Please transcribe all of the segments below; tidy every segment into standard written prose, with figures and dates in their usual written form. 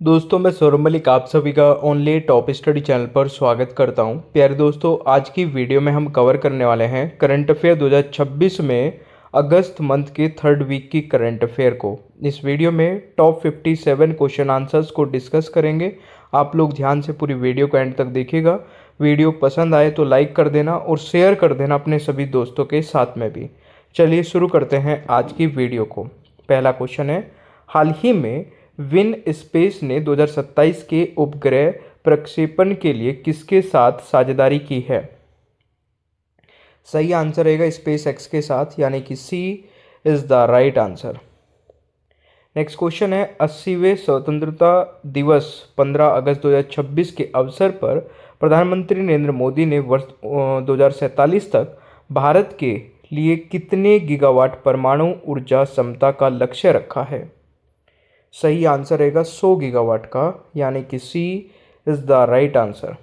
दोस्तों मैं सौरभ मलिक आप सभी का ओनली टॉप स्टडी चैनल पर स्वागत करता हूं। प्यारे दोस्तों, आज की वीडियो में हम कवर करने वाले हैं करंट अफेयर 2026 में अगस्त मंथ के थर्ड वीक की करंट अफेयर को। इस वीडियो में टॉप 57 क्वेश्चन आंसर्स को डिस्कस करेंगे। आप लोग ध्यान से पूरी वीडियो को एंड तक देखिएगा। वीडियो पसंद आए तो लाइक कर देना और शेयर कर देना अपने सभी दोस्तों के साथ में भी। चलिए शुरू करते हैं आज की वीडियो को। पहला क्वेश्चन है, हाल ही में विन स्पेस ने 2027 के उपग्रह प्रक्षेपण के लिए किसके साथ साझेदारी की है? सही आंसर रहेगा स्पेस एक्स के साथ, यानी कि C is the right answer. Next question है, 80वें स्वतंत्रता दिवस 15 अगस्त 2026 के अवसर पर प्रधानमंत्री नरेंद्र मोदी ने वर्ष 2047 तक भारत के लिए कितने गीगावाट परमाणु ऊर्जा क्षमता का लक्ष्य रखा है? सही आंसर रहेगा 100 गीगावाट का, यानी कि C is the right answer.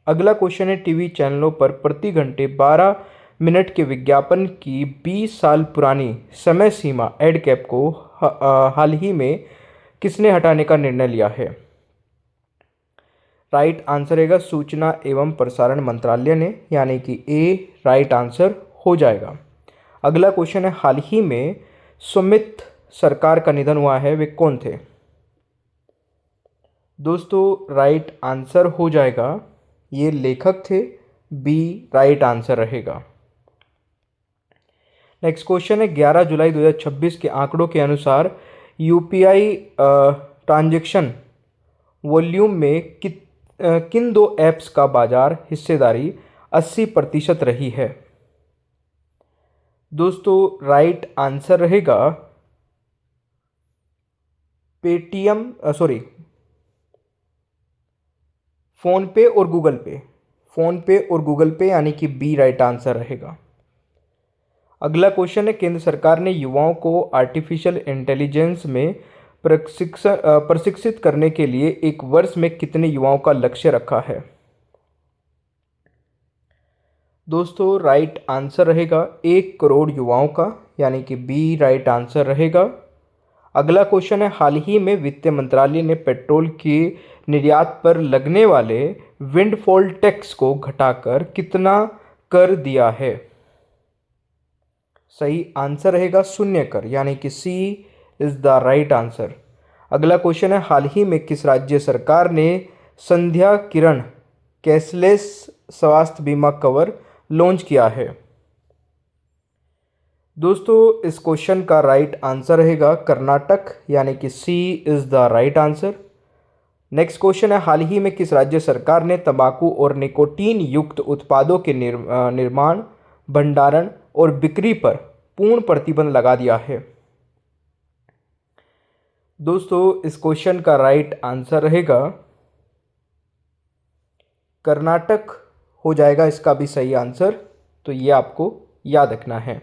अगला क्वेश्चन है, टीवी चैनलों पर प्रति घंटे 12 मिनट के विज्ञापन की 20 साल पुरानी समय सीमा एड कैप को हाल ही में किसने हटाने का निर्णय लिया है? राइट आंसर रहेगा सूचना एवं प्रसारण मंत्रालय ने, यानी कि ए राइट आंसर हो जाएगा। अगला क्वेश्चन है, हाल ही में सुमित सरकार का निधन हुआ है, वे कौन थे? दोस्तों राइट आंसर हो जाएगा, ये लेखक थे, बी राइट आंसर रहेगा। नेक्स्ट क्वेश्चन है, 11 जुलाई 2026 के आंकड़ों के अनुसार यूपीआई ट्रांजैक्शन वॉल्यूम में किन दो ऐप्स का बाजार हिस्सेदारी 80% रही है? दोस्तों राइट आंसर रहेगा पेटीएम फ़ोन पे और गूगल पे। फ़ोन पे और गूगल पे, यानी कि बी राइट आंसर रहेगा। अगला क्वेश्चन है, केंद्र सरकार ने युवाओं को आर्टिफिशियल इंटेलिजेंस में प्रशिक्षित करने के लिए एक वर्ष में कितने युवाओं का लक्ष्य रखा है? दोस्तों राइट आंसर रहेगा 1 करोड़ युवाओं का, यानी कि बी राइट आंसर रहेगा। अगला क्वेश्चन है, हाल ही में वित्त मंत्रालय ने पेट्रोल के निर्यात पर लगने वाले विंडफॉल टैक्स को घटाकर कितना कर दिया है? सही आंसर रहेगा 0 कर, यानी कि C is the right answer. अगला क्वेश्चन है, हाल ही में किस राज्य सरकार ने संध्या किरण कैशलेस स्वास्थ्य बीमा कवर लॉन्च किया है? दोस्तों इस क्वेश्चन का राइट आंसर रहेगा कर्नाटक, यानी कि C is the right answer. Next question है, हाल ही में किस राज्य सरकार ने तंबाकू और निकोटीन युक्त उत्पादों के निर्माण, भंडारण और बिक्री पर पूर्ण प्रतिबंध लगा दिया है? दोस्तों इस क्वेश्चन का राइट आंसर रहेगा कर्नाटक हो जाएगा इसका भी सही आंसर, तो ये आपको याद रखना है।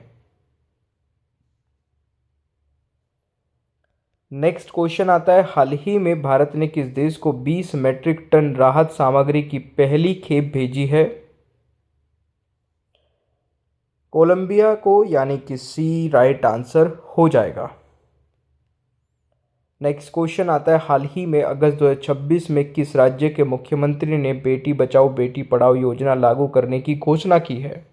नेक्स्ट क्वेश्चन आता है, हाल ही में भारत ने किस देश को 20 मीट्रिक टन राहत सामग्री की पहली खेप भेजी है? कोलंबिया को, यानी कि सी राइट आंसर हो जाएगा। नेक्स्ट क्वेश्चन आता है, हाल ही में अगस्त 2026 में किस राज्य के मुख्यमंत्री ने बेटी बचाओ बेटी पढ़ाओ योजना लागू करने की घोषणा की है?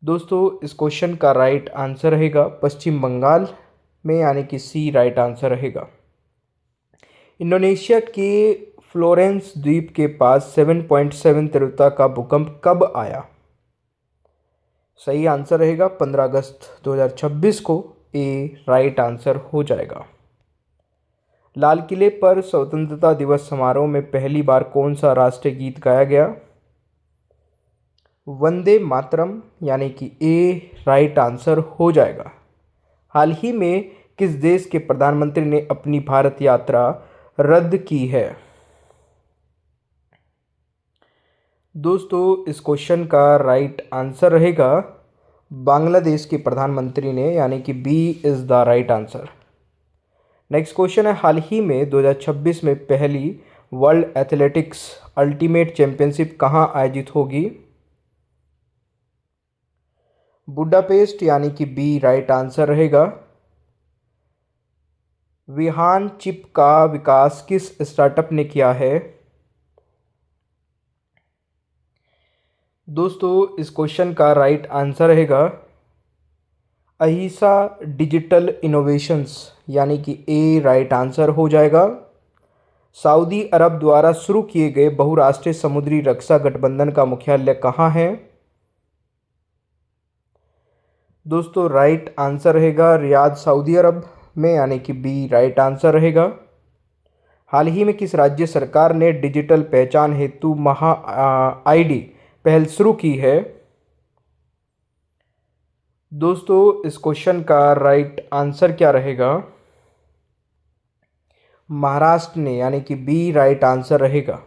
दोस्तों इस क्वेश्चन का राइट आंसर रहेगा पश्चिम बंगाल में, यानी कि सी राइट आंसर रहेगा। इंडोनेशिया के फ्लोरेंस द्वीप के पास 7.7 तीव्रता का भूकंप कब आया? सही आंसर रहेगा 15 अगस्त 2026 को, ए राइट आंसर हो जाएगा। लाल किले पर स्वतंत्रता दिवस समारोह में पहली बार कौन सा राष्ट्रीय गीत गाया गया? वंदे मातरम, यानी कि ए राइट आंसर हो जाएगा। हाल ही में किस देश के प्रधानमंत्री ने अपनी भारत यात्रा रद्द की है? दोस्तों इस क्वेश्चन का राइट आंसर रहेगा बांग्लादेश के प्रधानमंत्री ने, यानी कि B is the right answer. Next question है, हाल ही में 2026 में पहली वर्ल्ड एथलेटिक्स अल्टीमेट चैंपियनशिप कहां आयोजित होगी? बुडापेस्ट, यानी कि बी राइट आंसर रहेगा। विहान चिप का विकास किस स्टार्टअप ने किया है? दोस्तों इस क्वेश्चन का राइट आंसर रहेगा अहिसा डिजिटल इनोवेशंस, यानी कि ए राइट आंसर हो जाएगा। सऊदी अरब द्वारा शुरू किए गए बहुराष्ट्रीय समुद्री रक्षा गठबंधन का मुख्यालय कहाँ है? दोस्तों राइट आंसर रहेगा रियाद सऊदी अरब में, यानी कि बी राइट आंसर रहेगा। हाल ही में किस राज्य सरकार ने डिजिटल पहचान हेतु महा आईडी पहल शुरू की है? दोस्तों इस क्वेश्चन का राइट आंसर क्या रहेगा? महाराष्ट्र ने, यानी कि बी राइट आंसर रहेगा।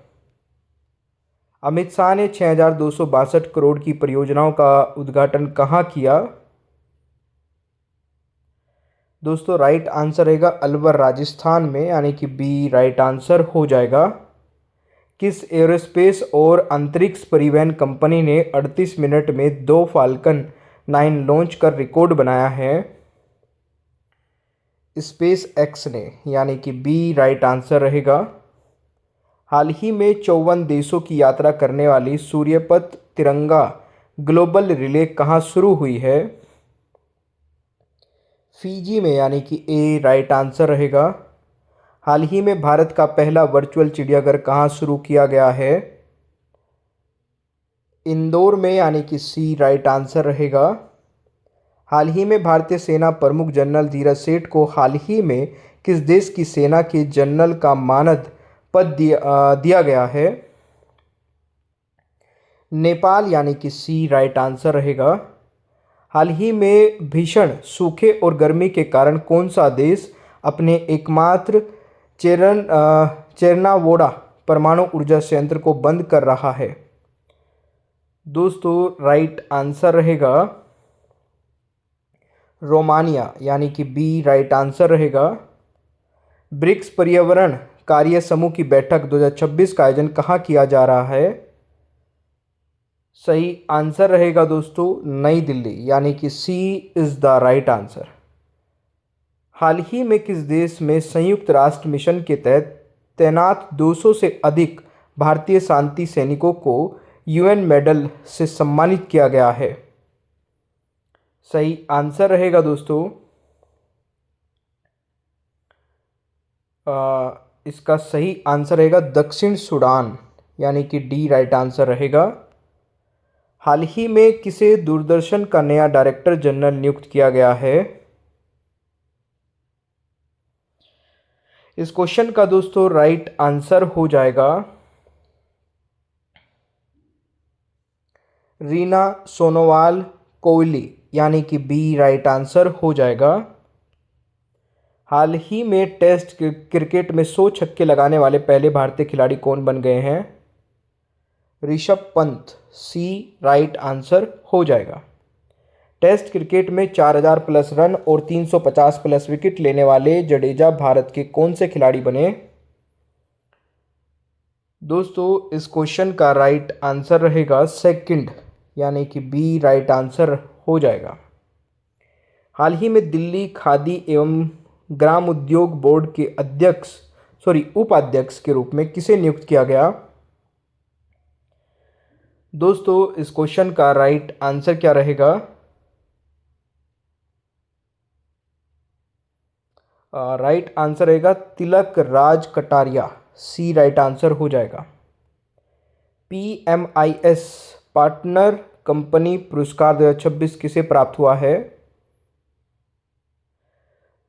अमित शाह ने 6,262 करोड़ की परियोजनाओं का उद्घाटन कहाँ किया? दोस्तों राइट आंसर रहेगा अलवर राजस्थान में, यानी कि बी राइट आंसर हो जाएगा। किस एरोस्पेस और अंतरिक्ष परिवहन कंपनी ने 38 मिनट में 2 फाल्कन 9 लॉन्च कर रिकॉर्ड बनाया है? स्पेस एक्स ने, यानी कि बी राइट आंसर रहेगा। हाल ही में 54 देशों की यात्रा करने वाली सूर्यपथ तिरंगा ग्लोबल रिले कहाँ शुरू हुई है? फिजी में, यानी कि ए राइट आंसर रहेगा। हाल ही में भारत का पहला वर्चुअल चिड़ियाघर कहाँ शुरू किया गया है? इंदौर में, यानी कि सी राइट आंसर रहेगा। हाल ही में भारतीय सेना प्रमुख जनरल धीरज सेठ को हाल ही में किस देश की सेना के जनरल का मानद पद दिया गया है? नेपाल, यानी कि सी राइट आंसर रहेगा। हाल ही में भीषण सूखे और गर्मी के कारण कौन सा देश अपने एकमात्र चेरनावोड़ा परमाणु ऊर्जा संयंत्र को बंद कर रहा है? दोस्तों राइट आंसर रहेगा रोमानिया, यानी कि बी राइट आंसर रहेगा। ब्रिक्स पर्यावरण कार्य समूह की बैठक 2026 का आयोजन कहाँ किया जा रहा है? सही आंसर रहेगा दोस्तों नई दिल्ली, यानी कि C is the right answer. हाल ही में किस देश में संयुक्त राष्ट्र मिशन के तहत तैनात 200 से अधिक भारतीय शांति सैनिकों को यूएन मेडल से सम्मानित किया गया है? सही आंसर रहेगा दोस्तों इसका सही आंसर रहेगा दक्षिण सूडान, यानी कि डी राइट आंसर रहेगा। हाल ही में किसे दूरदर्शन का नया डायरेक्टर जनरल नियुक्त किया गया है? इस क्वेश्चन का दोस्तों राइट आंसर हो जाएगा रीना सोनोवाल कोहली, यानी कि बी राइट आंसर हो जाएगा। हाल ही में टेस्ट क्रिकेट में 100 छक्के लगाने वाले पहले भारतीय खिलाड़ी कौन बन गए हैं? ऋषभ पंत, सी राइट आंसर हो जाएगा। टेस्ट क्रिकेट में 4,000 प्लस रन और 350 प्लस विकेट लेने वाले जडेजा भारत के कौन से खिलाड़ी बने? दोस्तों इस क्वेश्चन का राइट आंसर रहेगा सेकंड, यानी कि बी राइट आंसर हो जाएगा। हाल ही में दिल्ली खादी एवं ग्राम उद्योग बोर्ड के उपाध्यक्ष के रूप में किसे नियुक्त किया गया? दोस्तों इस क्वेश्चन का राइट आंसर क्या रहेगा? राइट आंसर रहेगा तिलक राज कटारिया, सी राइट आंसर हो जाएगा। PMIS पार्टनर कंपनी पुरस्कार 2026 किसे प्राप्त हुआ है?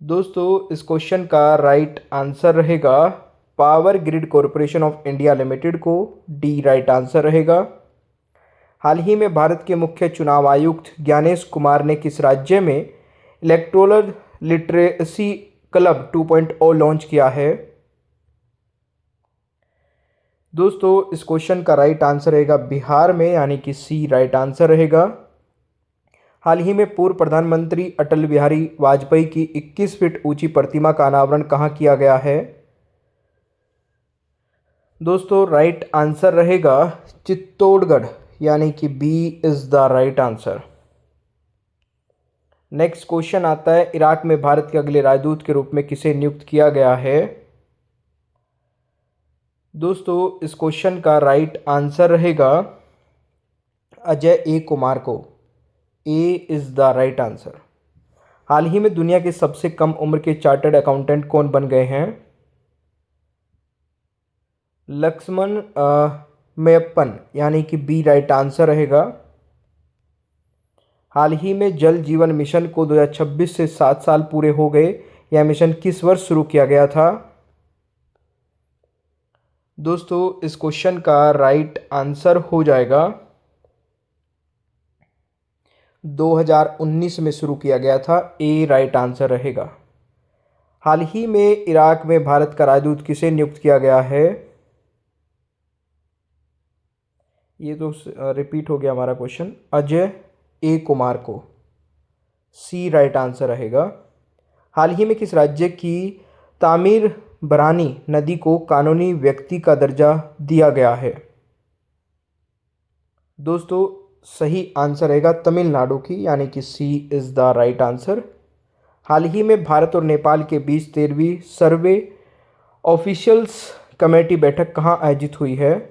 दोस्तों इस क्वेश्चन का राइट आंसर रहेगा power grid corporation of India limited को, डी राइट आंसर रहेगा। हाल ही में भारत के मुख्य चुनाव आयुक्त ज्ञानेश कुमार ने किस राज्य में इलेक्टोरल लिटरेसी क्लब 2.0 लॉन्च किया है? दोस्तों इस क्वेश्चन का राइट आंसर रहेगा बिहार में, यानी कि सी राइट आंसर रहेगा। हाल ही में पूर्व प्रधानमंत्री अटल बिहारी वाजपेयी की 21 फीट ऊंची प्रतिमा का अनावरण कहाँ किया गया है? दोस्तों राइट आंसर रहेगा चित्तौड़गढ़, यानी कि B is the right answer. Next question आता है, इराक में भारत के अगले राजदूत के रूप में किसे नियुक्त किया गया है? दोस्तों इस क्वेश्चन का राइट आंसर रहेगा अजय ए कुमार को। ए इज द राइट आंसर। हाल ही में दुनिया के सबसे कम उम्र के चार्टर्ड अकाउंटेंट कौन बन गए हैं? लक्ष्मण मेयप्पन, यानी कि बी राइट आंसर रहेगा। हाल ही में जल जीवन मिशन को 2026 से 7 साल पूरे हो गए। यह मिशन किस वर्ष शुरू किया गया था? दोस्तों इस क्वेश्चन का राइट आंसर हो जाएगा 2019 में शुरू किया गया था। ए राइट आंसर रहेगा। हाल ही में इराक में भारत का राजदूत किसे नियुक्त किया गया है? ये तो रिपीट हो गया हमारा क्वेश्चन। अजय ए कुमार को। सी राइट आंसर रहेगा। हाल ही में किस राज्य की तामीर बरानी नदी को कानूनी व्यक्ति का दर्जा दिया गया है? दोस्तों सही आंसर रहेगा तमिलनाडु की, यानी कि सी इज़ द राइट आंसर। हाल ही में भारत और नेपाल के बीच 13वीं सर्वे ऑफिशियल्स कमेटी बैठक कहाँ आयोजित हुई है?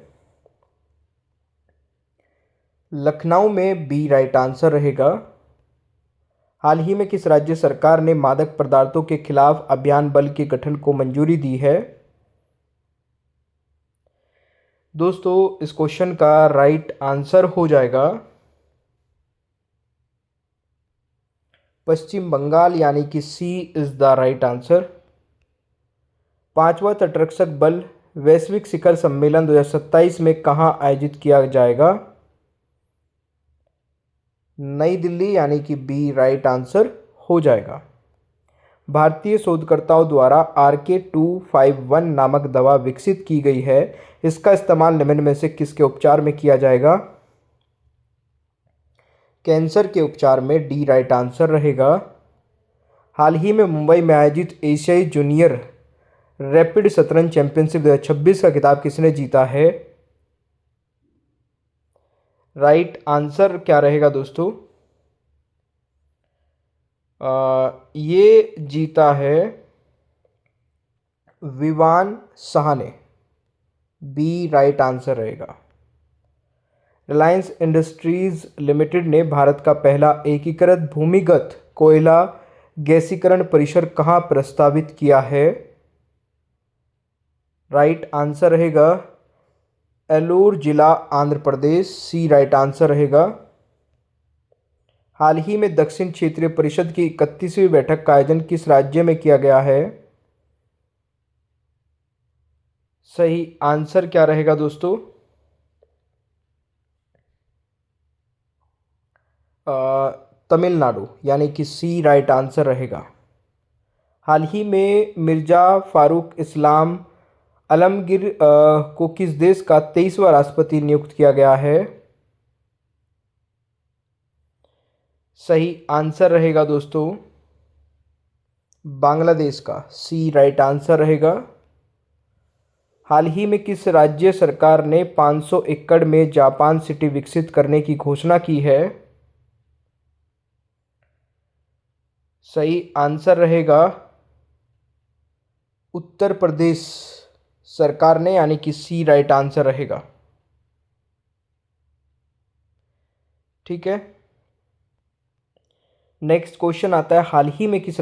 लखनऊ में। बी राइट आंसर रहेगा। हाल ही में किस राज्य सरकार ने मादक पदार्थों के खिलाफ अभियान बल के गठन को मंजूरी दी है? दोस्तों इस क्वेश्चन का राइट आंसर हो जाएगा पश्चिम बंगाल, यानी कि C is the right answer. 5वां तटरक्षक बल वैश्विक शिखर सम्मेलन 2027 में कहाँ आयोजित किया जाएगा? नई दिल्ली, यानी कि बी राइट आंसर हो जाएगा। भारतीय शोधकर्ताओं द्वारा RK-251 नामक दवा विकसित की गई है। इसका इस्तेमाल निम्न में से किसके उपचार में किया जाएगा? कैंसर के उपचार में। डी राइट आंसर रहेगा। हाल ही में मुंबई में आयोजित एशियाई जूनियर रैपिड शतरंज चैंपियनशिप 2026 का खिताब किसने जीता है? राइट आंसर क्या रहेगा दोस्तों? ये जीता है विवान साहा ने। बी राइट आंसर रहेगा। रिलायंस इंडस्ट्रीज लिमिटेड ने भारत का पहला एकीकृत भूमिगत कोयला गैसीकरण परिसर कहाँ प्रस्तावित किया है? राइट आंसर रहेगा एलूर जिला, आंध्र प्रदेश। सी राइट आंसर रहेगा। हाल ही में दक्षिण क्षेत्रीय परिषद की 31वीं बैठक का आयोजन किस राज्य में किया गया है? सही आंसर क्या रहेगा दोस्तों? तमिलनाडु, यानी कि सी राइट आंसर रहेगा। हाल ही में मिर्जा फारूक इस्लाम आलमगीर को किस देश का 23वां राष्ट्रपति नियुक्त किया गया है? सही आंसर रहेगा दोस्तों बांग्लादेश का। सी राइट आंसर रहेगा। हाल ही में किस राज्य सरकार ने 500 एकड़ में जापान सिटी विकसित करने की घोषणा की है? सही आंसर रहेगा उत्तर प्रदेश सरकार ने, यानी कि सी राइट आंसर रहेगा। ठीक है, नेक्स्ट क्वेश्चन आता है, हाल ही में किस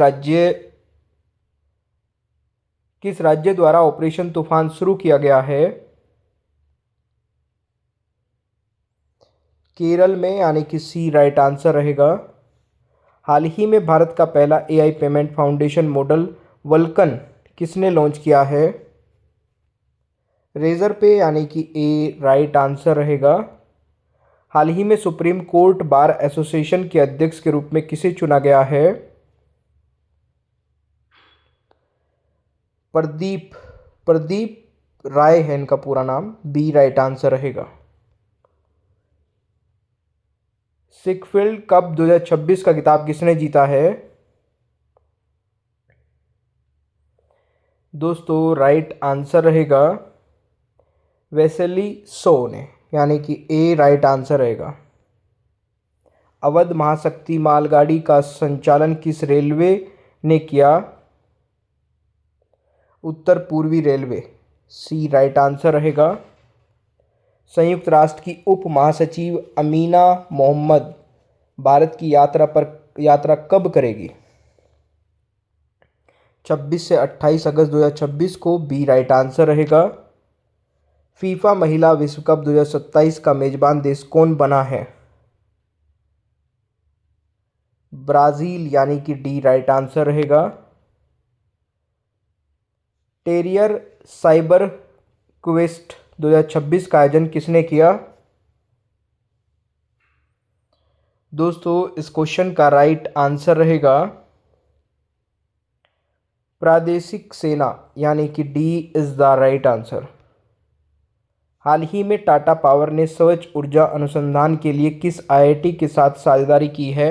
राज्य द्वारा ऑपरेशन तूफान शुरू किया गया है? केरल में, यानी कि सी राइट आंसर रहेगा। हाल ही में भारत का पहला AI payment foundation model vulcan किसने लॉन्च किया है? रेजर पे, यानी कि ए राइट आंसर रहेगा। हाल ही में सुप्रीम कोर्ट बार एसोसिएशन के अध्यक्ष के रूप में किसे चुना गया है? प्रदीप राय है इनका पूरा नाम। बी राइट आंसर रहेगा। सिकफील्ड कप 2026 का खिताब किसने जीता है? दोस्तों राइट आंसर रहेगा वेसेली सो ने, यानी कि ए राइट आंसर रहेगा। अवध महाशक्ति मालगाड़ी का संचालन किस रेलवे ने किया? उत्तर पूर्वी रेलवे, सी राइट आंसर रहेगा। संयुक्त राष्ट्र की उप महासचिव अमीना मोहम्मद भारत की यात्रा कब करेगी? 26 से 28 अगस्त 2026 को, बी राइट आंसर रहेगा। फीफा महिला विश्व कप 2027 का मेजबान देश कौन बना है? ब्राजील, यानी कि डी राइट आंसर रहेगा। टेरियर साइबर क्वेस्ट 2026 का आयोजन किसने किया? दोस्तों इस क्वेश्चन का राइट आंसर रहेगा प्रादेशिक सेना, यानी कि D is the right answer. हाल ही में टाटा पावर ने स्वच्छ ऊर्जा अनुसंधान के लिए किस आईआईटी के साथ साझेदारी की है?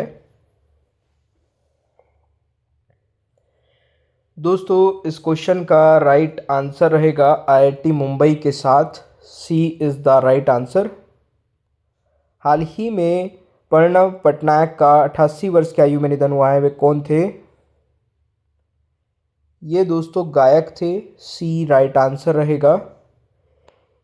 दोस्तों इस क्वेश्चन का राइट आंसर रहेगा आईआईटी मुंबई के साथ, सी इज द राइट आंसर। हाल ही में प्रणव पटनायक का 88 वर्ष की आयु में निधन हुआ है, वे कौन थे? ये दोस्तों गायक थे, सी राइट आंसर रहेगा।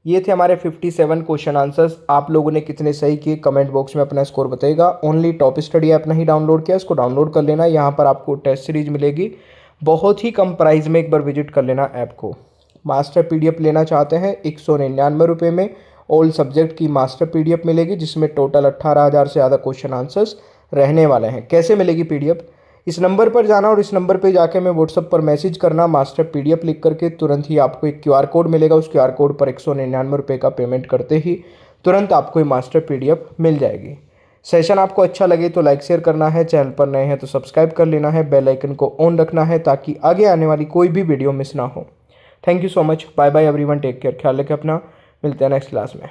ये थे हमारे 57 क्वेश्चन आंसर्स। आप लोगों ने कितने सही किए कमेंट बॉक्स में अपना स्कोर बताइएगा। ओनली टॉप स्टडी ऐप नहीं डाउनलोड किया, इसको डाउनलोड कर लेना। यहाँ पर आपको टेस्ट सीरीज मिलेगी बहुत ही कम प्राइस में, एक बार विजिट कर लेना ऐप को। मास्टर पीडीएफ लेना चाहते हैं 199 रुपये में ऑल सब्जेक्ट की मास्टर पीडीएफ मिलेगी, जिसमें टोटल 18,000 से ज़्यादा क्वेश्चन आंसर्स रहने वाले हैं। कैसे मिलेगी पीडीएफ? इस नंबर पर जाना और इस नंबर पे जाके मैं व्हाट्सएप पर मैसेज करना, मास्टर पीडीएफ लिख करके तुरंत ही आपको एक क्यूआर कोड मिलेगा। उस क्यूआर कोड पर 199 रुपये का पेमेंट करते ही तुरंत आपको ये मास्टर पीडीएफ मिल जाएगी। सेशन आपको अच्छा लगे तो लाइक शेयर करना है, चैनल पर नए हैं तो सब्सक्राइब कर लेना है, बेल आइकन को ऑन रखना है ताकि आगे आने वाली कोई भी वीडियो मिस ना हो। Thank you so much, bye bye everyone, take care, ख्याल रखें अपना, मिलते हैं नेक्स्ट क्लास में।